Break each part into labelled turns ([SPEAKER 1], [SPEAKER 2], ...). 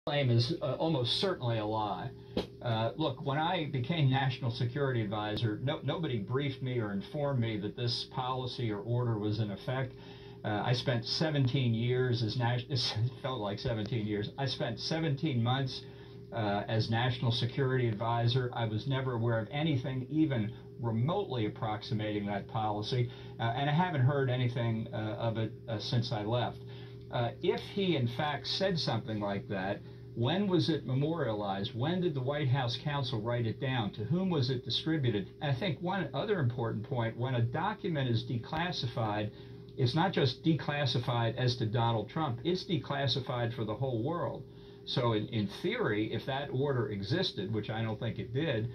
[SPEAKER 1] claim is almost certainly a lie. Look, when I became National Security Advisor, nobody briefed me or informed me that this policy or order was in effect. I spent 17 years as it felt like 17 years. I spent 17 months as National Security Advisor. I was never aware of anything even remotely approximating that policy, and I haven't heard anything of it since I left. If he in fact said something like that, when was it memorialized? When did the White House counsel write it down? To whom was it distributed? And I think one other important point, when a document is declassified, it's not just declassified as to Donald Trump, it's declassified for the whole world. So in theory, if that order existed, which I don't think it did,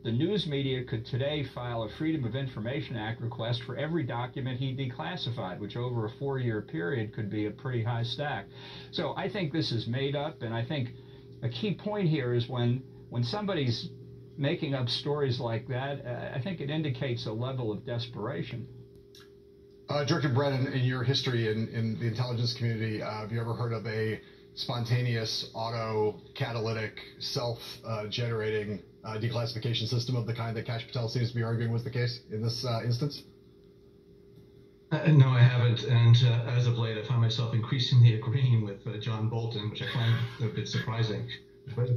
[SPEAKER 1] the news media could today file a Freedom of Information Act request for every document he declassified, which over a 4-year period could be a pretty high stack. So I think this is made up, and I think a key point here is when somebody's making up stories like that, I think it indicates a level of desperation.
[SPEAKER 2] Director Brennan, in your history in the intelligence community, have you ever heard of a spontaneous, auto-catalytic, self-generating declassification system of the kind that Kash Patel seems to be arguing was the case in this instance?
[SPEAKER 3] No, I haven't. And as of late, I find myself increasingly agreeing with John Bolton, which I find a bit surprising. But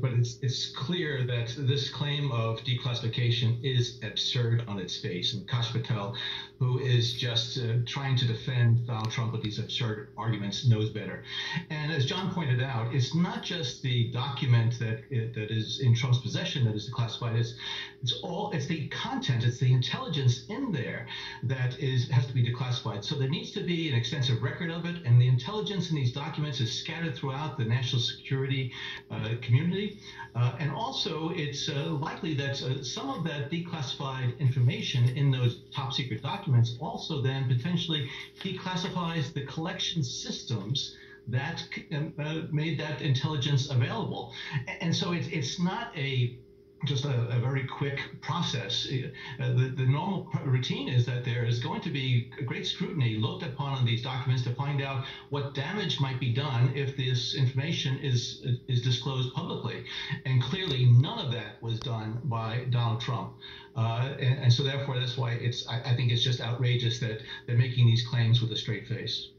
[SPEAKER 3] it's clear that this claim of declassification is absurd on its face. And Kash Patel, who is just trying to defend Donald Trump with these absurd arguments, knows better. And as John pointed out, it's not just the document that is in Trump's possession that is declassified. It's the content, it's the intelligence in there that has to be declassified. So there needs to be an extensive record of it, and the intelligence in these documents is scattered throughout the national security community. And also, it's likely that some of that declassified information in those top secret documents also then potentially declassifies the collection systems that made that intelligence available. And so it's not just a very quick process. The normal routine is that there is going to be great scrutiny looked upon on these documents to find out what damage might be done if this information is disclosed publicly. And clearly none of that was done by Donald Trump. And so therefore that's why I think it's just outrageous that they're making these claims with a straight face.